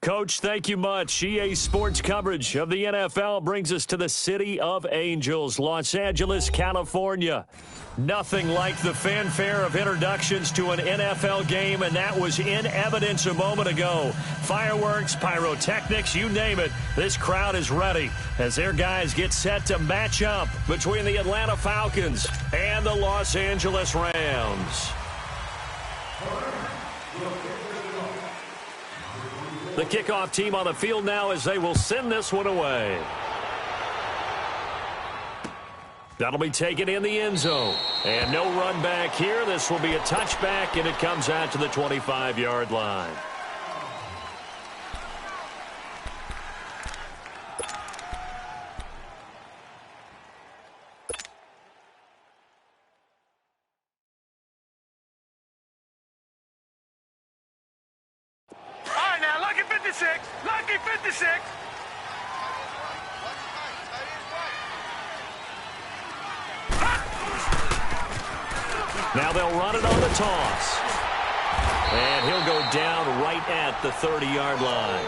Coach, thank you much. EA Sports coverage of the NFL brings us to the City of Angels, Los Angeles, California. Nothing like the fanfare of introductions to an NFL game, and that was in evidence a moment ago. Fireworks, pyrotechnics, you name it. This crowd is ready as their guys get set to match up between the Atlanta Falcons and the Los Angeles Rams. The kickoff team on the field now as they will send this one away. That'll be taken in the end zone. And no run back here. This will be a touchback, and it comes out to the 25-yard line. Lucky 56. Now they'll run it on the toss. And he'll go down right at the 30-yard line.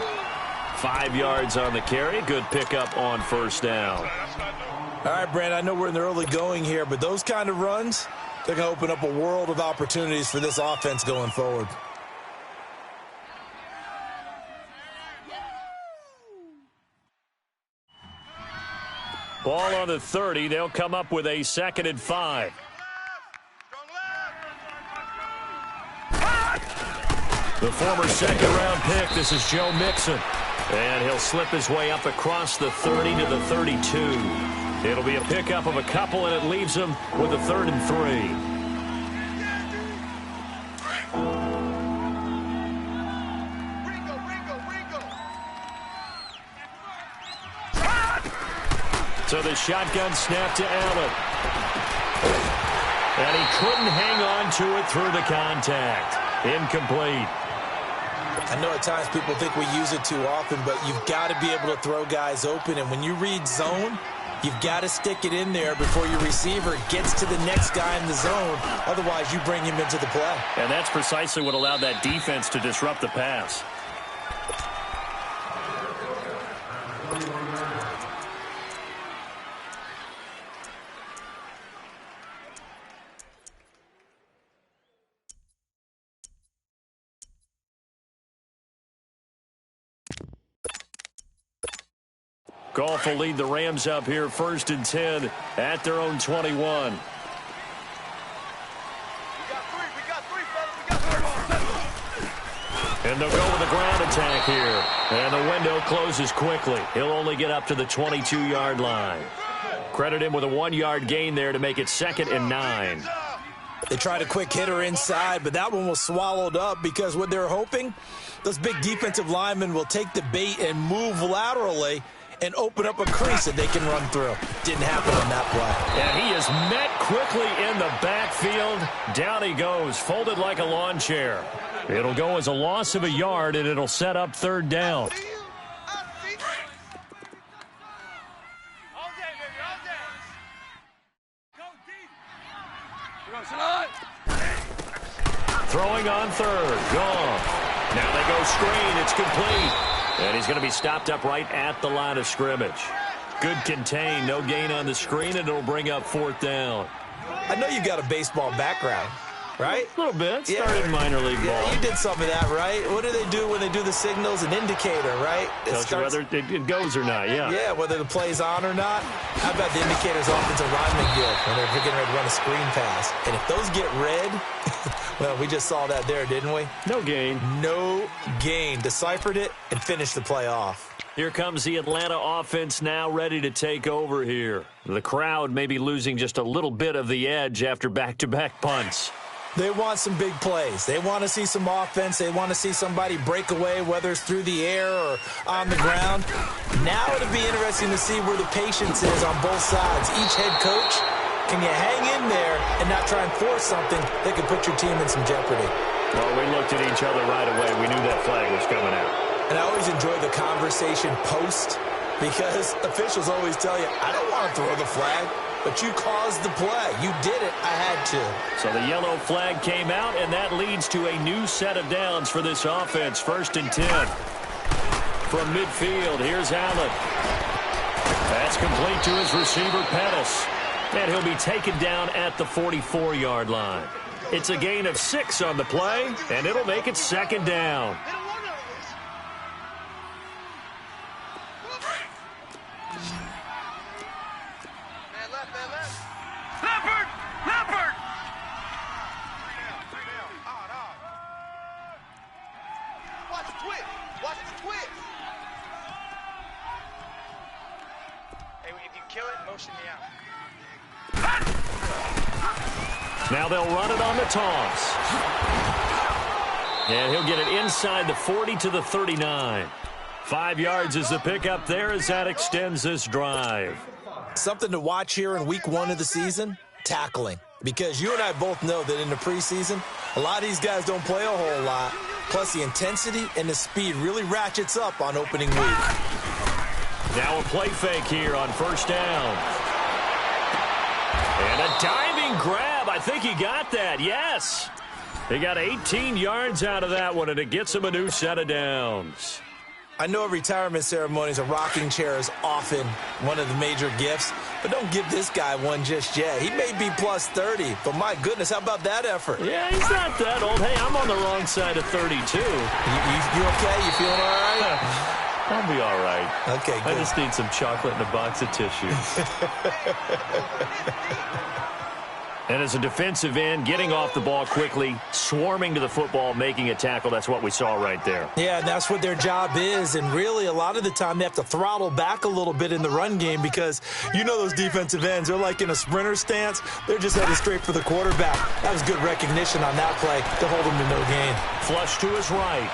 5 yards on the carry. Good pickup on first down. All right, Brand, I know we're in the early going here, but those kind of runs, they're going to open up a world of opportunities for this offense going forward. Ball on the 30. They'll come up with a 2nd and 5. The former second-round pick, this is Joe Mixon. And he'll slip his way up across the 30 to the 32. It'll be a pickup of a couple, and it leaves him with a 3rd and 3. So the shotgun snap to Allen. And he couldn't hang on to it through the contact. Incomplete. I know at times people think we use it too often, but you've got to be able to throw guys open. And when you read zone, you've got to stick it in there before your receiver gets to the next guy in the zone. Otherwise, you bring him into the play. And that's precisely what allowed that defense to disrupt the pass. Goff will lead the Rams up here 1st and 10 at their own 21. And they'll go with a ground attack here. And the window closes quickly. He'll only get up to the 22-yard line. Credit him with a 1-yard gain there to make it 2nd and 9. They tried a quick hitter inside, but that one was swallowed up because what they're hoping, those big defensive linemen will take the bait and move laterally and open up a crease that they can run through. Didn't happen on that play. And he is met quickly in the backfield. Down he goes, folded like a lawn chair. It'll go as a loss of a yard, and it'll set up 3rd down. Throwing on 3rd. Gone. Now they go screen. It's complete. And he's going to be stopped up right at the line of scrimmage. Good contain, no gain on the screen, and it'll bring up 4th down. I know you've got a baseball background, right? A little bit. Started in minor league ball. Yeah, you did some of that, right? What do they do when they do the signals? An indicator, right? Tells you whether it goes or not, yeah. Yeah, whether the play's on or not. How about the indicators offensive linemen get when they're getting ready to run a screen pass? And if those get red, well, we just saw that there, didn't we? No gain. No gain. Deciphered it and finished the play off. Here comes the Atlanta offense now ready to take over here. The crowd may be losing just a little bit of the edge after back-to-back punts. They want some big plays. They want to see some offense. They want to see somebody break away, whether it's through the air or on the ground. Now it'll be interesting to see where the patience is on both sides. Each head coach, can you hang in there and not try and force something that could put your team in some jeopardy? Well, we looked at each other right away. We knew that flag was coming out. And I always enjoy the conversation post because officials always tell you, I don't want to throw the flag, but you caused the play. You did it. I had to. So the yellow flag came out, and that leads to a new set of downs for this offense. 1st and 10. from midfield. Here's Allen. That's complete to his receiver, Pettis. And he'll be taken down at the 44-yard line. It's a gain of 6 on the play, and it'll make it second down. Now they'll run it on the toss. And he'll get it inside the 40 to the 39. 5 yards is the pickup there as that extends this drive. Something to watch here in week 1 of the season, tackling. Because you and I both know that in the preseason, a lot of these guys don't play a whole lot. Plus the intensity and the speed really ratchets up on opening week. Now a play fake here on first down. And a diving grab. I think he got that. Yes. He got 18 yards out of that one, and it gets him a new set of downs. I know at retirement ceremonies, a rocking chair is often one of the major gifts, but don't give this guy one just yet. He may be plus 30, but my goodness, how about that effort? Yeah, he's not that old. Hey, I'm on the wrong side of 32. You okay? You feeling all right? I'll be all right. Okay, good. I just need some chocolate and a box of tissue. And as a defensive end, getting off the ball quickly, swarming to the football, making a tackle, that's what we saw right there. Yeah, and that's what their job is. And really, a lot of the time, they have to throttle back a little bit in the run game because you know those defensive ends, they're like in a sprinter stance. They're just headed straight for the quarterback. That was good recognition on that play to hold him to no gain. Flush to his right.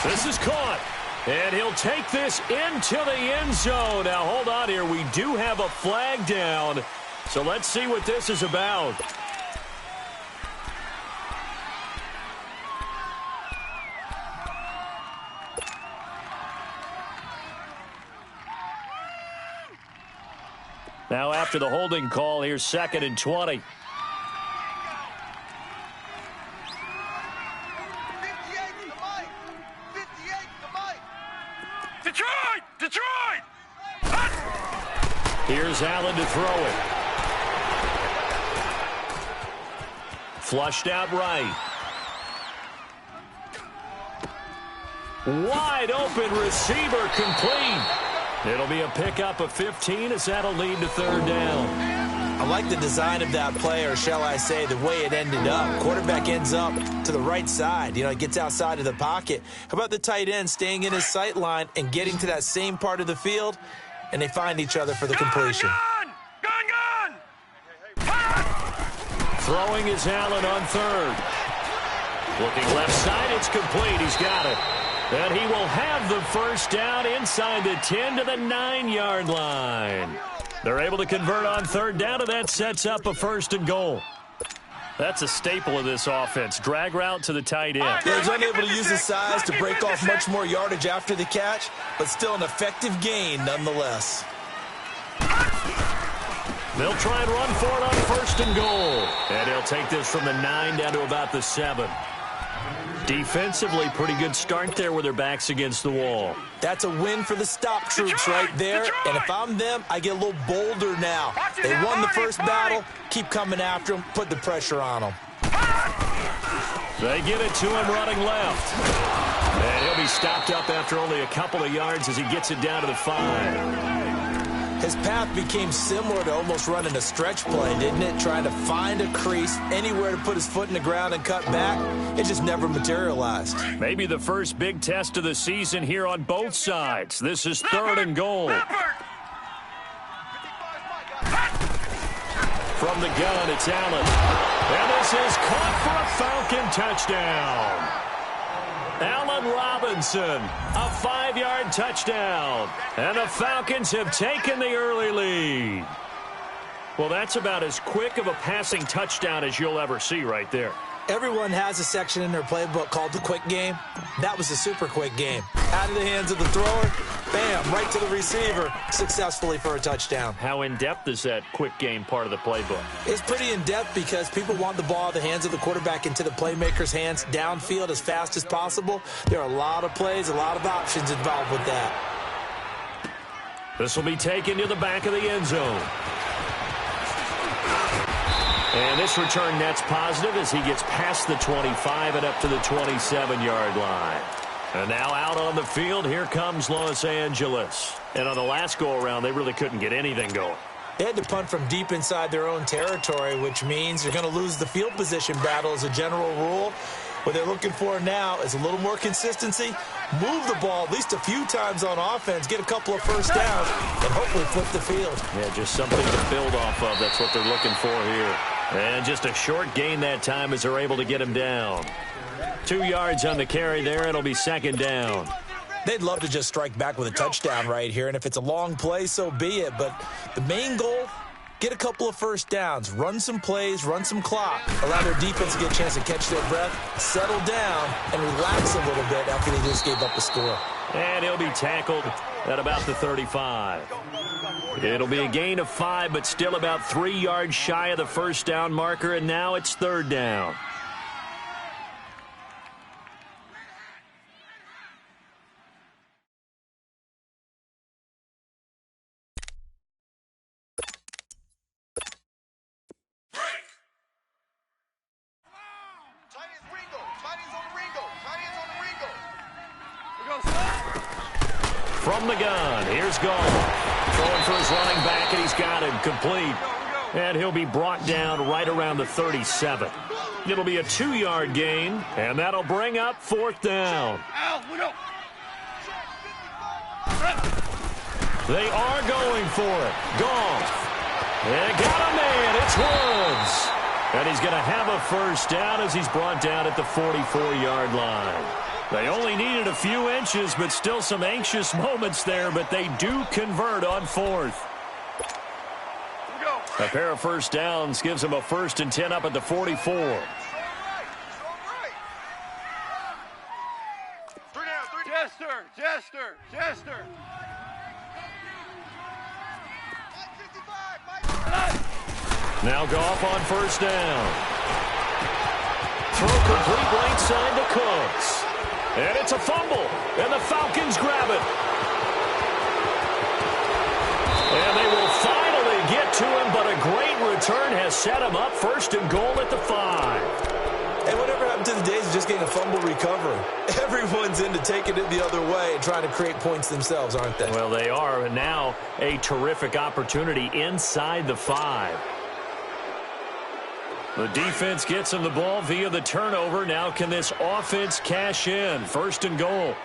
This is caught. And he'll take this into the end zone. Now, hold on here. We do have a flag down. So let's see what this is about. Now after the holding call, here's 2nd and 20. Detroit! Here's Allen to throw it. Flushed out right. Wide open receiver complete. It'll be a pickup of 15 as that'll lead to 3rd down. I like the design of that play, or shall I say the way it ended up. Quarterback ends up to the right side. You know, it gets outside of the pocket. How about the tight end staying in his sight line and getting to that same part of the field, and they find each other for the completion. Gun! Throwing is Allen on 3rd. Looking left side, it's complete. He's got it. And he will have the first down inside the 10 to the 9-yard line. They're able to convert on 3rd down, and that sets up a 1st and goal. That's a staple of this offense. Drag route to the tight end. Yeah, he's unable to use his size to break off much more yardage after the catch, but still an effective gain nonetheless. They'll try and run for it on 1st and goal. And he'll take this from the 9 down to about the 7. Defensively, pretty good start there with their backs against the wall. That's a win for the stop troops right there. And if I'm them, I get a little bolder now. They won the first battle. Keep coming after them. Put the pressure on them. They get it to him running left. And he'll be stopped up after only a couple of yards as he gets it down to the 5. His path became similar to almost running a stretch play, didn't it? Trying to find a crease, anywhere to put his foot in the ground and cut back. It just never materialized. Maybe the first big test of the season here on both sides. This is 3rd and goal. From the gun, it's Allen. And this is caught for a Falcon touchdown. Allen Robinson, a 5-yard touchdown. And the Falcons have taken the early lead. Well, that's about as quick of a passing touchdown as you'll ever see right there. Everyone has a section in their playbook called the quick game. That was a super quick game. Out of the hands of the thrower, bam, right to the receiver, successfully for a touchdown. How in-depth is that quick game part of the playbook? It's pretty in-depth because people want the ball out of the hands of the quarterback into the playmaker's hands downfield as fast as possible. There are a lot of plays, a lot of options involved with that. This will be taken to the back of the end zone. And this return net's positive as he gets past the 25 and up to the 27-yard line. And now out on the field, here comes Los Angeles. And on the last go-around, they really couldn't get anything going. They had to punt from deep inside their own territory, which means you're going to lose the field position battle as a general rule. What they're looking for now is a little more consistency, move the ball at least a few times on offense, get a couple of first downs, and hopefully flip the field. Yeah, just something to build off of. That's what they're looking for here. And just a short gain that time as they're able to get him down. 2 yards on the carry there. It'll be second down. They'd love to just strike back with a touchdown right here, and if it's a long play, so be it. But the main goal, get a couple of first downs, run some plays, run some clock, allow their defense to get a chance to catch their breath, settle down, and relax a little bit after they just gave up the score. And he'll be tackled at about the 35. It'll be a gain of 5, but still about 3 yards shy of the first down marker, and now it's third down. From the gun, here's Goff. Throwing for his running back, and he's got him complete. And he'll be brought down right around the 37. It'll be a 2-yard gain, and that'll bring up fourth down. They are going for it. Goff. And got a man. It's Woods. And he's going to have a first down as he's brought down at the 44-yard line. They only needed a few inches, but still some anxious moments there, but they do convert on fourth. A pair of first downs gives them a 1st and 10 up at the 44. Jester. Now Goff on first down. Throw complete right side to Cooks. And it's a fumble, and the Falcons grab it. And they will finally get to him, but a great return has set him up 1st and goal at the 5. And whatever happened to the days of just getting a fumble recovery? Everyone's into taking it the other way and trying to create points themselves, aren't they? Well, they are, and now a terrific opportunity inside the 5. The defense gets him the ball via the turnover. Now can this offense cash in? 1st and goal.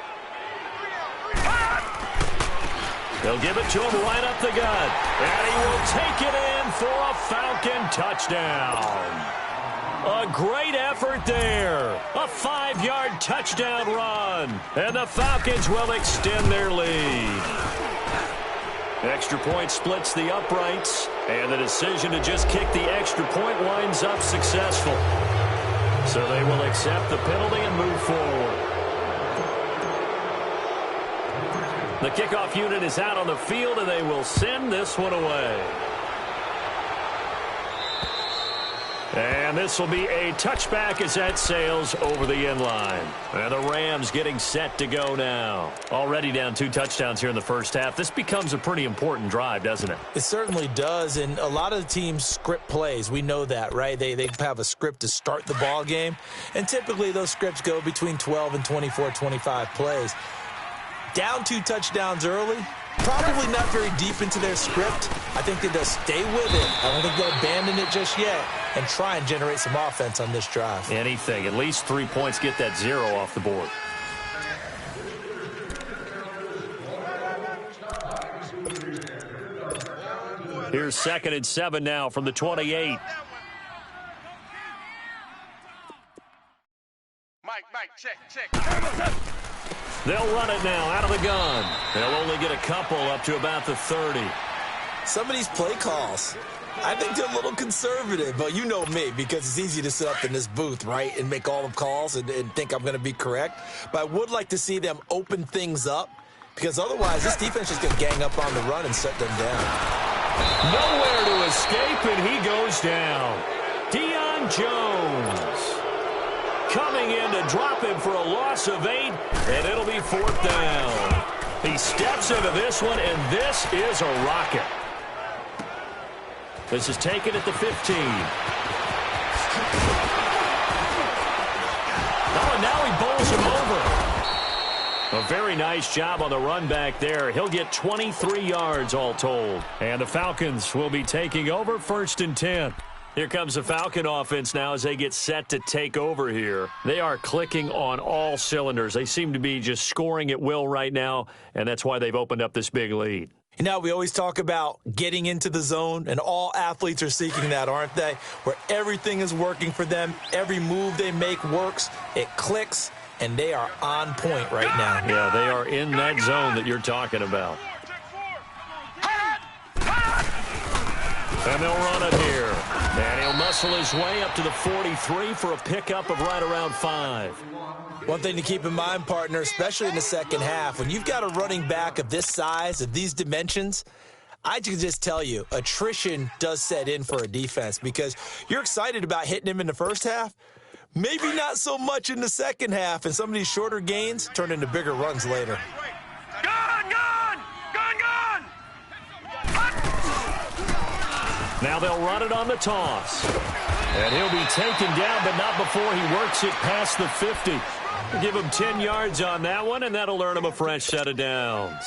They'll give it to him right up the gut. And he will take it in for a Falcon touchdown. A great effort there. A 5-yard touchdown run. And the Falcons will extend their lead. Extra point splits the uprights, and the decision to just kick the extra point winds up successful. So they will accept the penalty and move forward. The kickoff unit is out on the field, and they will send this one away. And this will be a touchback as that sails over the end line. And the Rams getting set to go now. Already down 2 touchdowns here in the first half. This becomes a pretty important drive, doesn't it? It certainly does, and a lot of the teams script plays. We know that, right? They have a script to start the ball game, and typically those scripts go between 12 and 24, 25 plays. Down 2 touchdowns early, probably not very deep into their script. I think that they'll stay with it. I don't think they'll abandon it just yet and try and generate some offense on this drive. Anything. At least 3 points, get that 0 off the board. Here's 2nd and 7 now from the 28. Mike, check. They'll run it now out of the gun. They'll only get a couple up to about the 30. Some of these play calls, I think they're a little conservative, but you know me, because it's easy to sit up in this booth, right, and make all the calls and think I'm going to be correct. But I would like to see them open things up, because otherwise this defense is going to gang up on the run and shut them down. Nowhere to escape, and he goes down. Deion Jones coming in to drop him for a loss of 8, and it'll be 4th down. He steps into this one, and this is a rocket. This is taken at the 15. Oh, and now he bowls him over. A very nice job on the run back there. He'll get 23 yards all told. And the Falcons will be taking over 1st and 10. Here comes the Falcon offense now as they get set to take over here. They are clicking on all cylinders. They seem to be just scoring at will right now, and that's why they've opened up this big lead. You know, we always talk about getting into the zone, and all athletes are seeking that, aren't they? Where everything is working for them, every move they make works, it clicks, and they are on point right now. Yeah, they are in that zone that you're talking about. And they'll run it here. And he'll muscle his way up to the 43 for a pickup of right around 5. One thing to keep in mind, partner, especially in the second half, when you've got a running back of this size, of these dimensions, I can just tell you, attrition does set in for a defense, because you're excited about hitting him in the first half, maybe not so much in the second half, and some of these shorter gains turn into bigger runs later. Now they'll run it on the toss. And he'll be taken down, but not before he works it past the 50. Give him 10 yards on that one, and that'll earn him a fresh set of downs.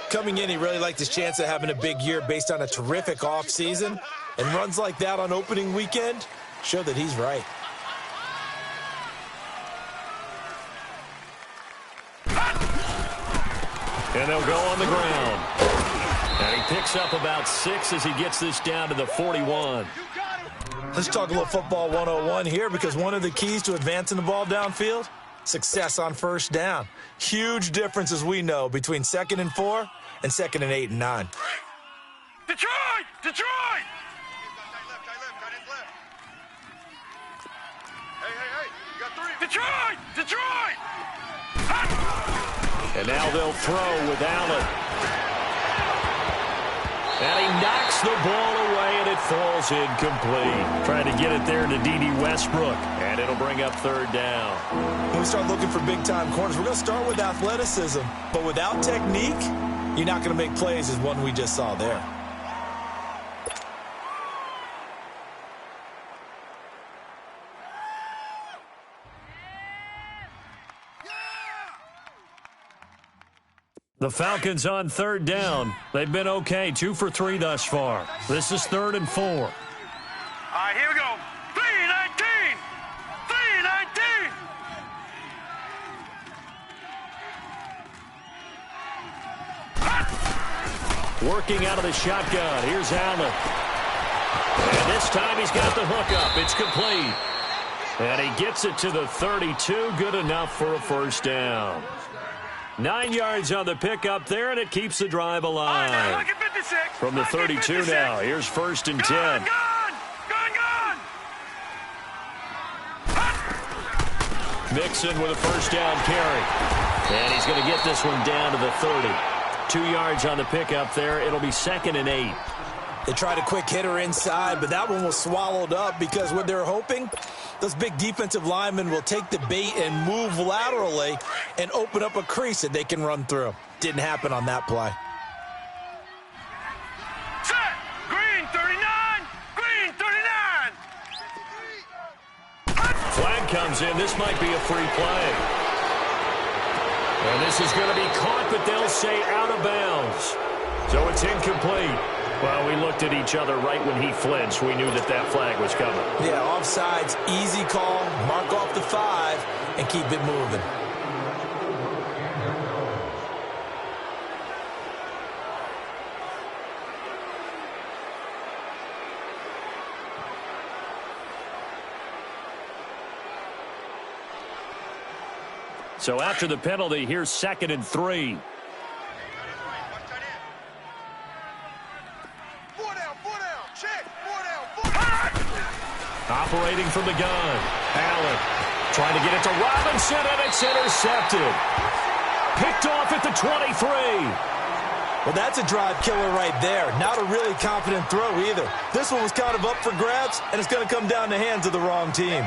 Coming in, he really liked his chance of having a big year based on a terrific offseason. And runs like that on opening weekend show that he's right. And they'll go on the ground. And he picks up about 6 as he gets this down to the 41. Let's talk a little football 101 here, because one of the keys to advancing the ball downfield, success on first down. Huge difference, as we know, between 2nd and 4 and 2nd and 8 and 9. Detroit! Detroit! Hey, you got 3. Detroit! Detroit! And now they'll throw with Allen. And he knocks the ball away, and it falls incomplete. Trying to get it there to D.D. Westbrook, and it'll bring up 3rd down. When we start looking for big-time corners, we're going to start with athleticism. But without technique, you're not going to make plays as one we just saw there. The Falcons on 3rd down. They've been okay, 2 for 3 thus far. This is 3rd and 4. All right, here we go. 3-19! 3-19! Working out of the shotgun. Here's Allen. And this time he's got the hook up. It's complete. And he gets it to the 32. Good enough for a 1st down. 9 yards on the pickup there, and it keeps the drive alive. Right, From the 32 now, here's 1st and 10. Gone! Mixon with a 1st down carry. And he's going to get this one down to the 30. 2 yards on the pickup there. It'll be 2nd and 8. They tried a quick hitter inside, but that one was swallowed up, because what they're hoping, those big defensive linemen will take the bait and move laterally and open up a crease that they can run through. Didn't happen on that play. Set! Green 39! Green 39! Flag comes in. This might be a free play. And this is going to be caught, but they'll say out of bounds. So it's incomplete. Well, we looked at each other right when he flinched. We knew that that flag was coming. Yeah, offsides, easy call, mark off the 5, and keep it moving. So after the penalty, here's 2nd and 3. Four down, check. operating from the gun. Allen trying to get it to Robinson, and it's intercepted. Picked off at the 23. Well, that's a drive killer right there. Not a really confident throw either. This one was kind of up for grabs, and it's going to come down the hands of the wrong team.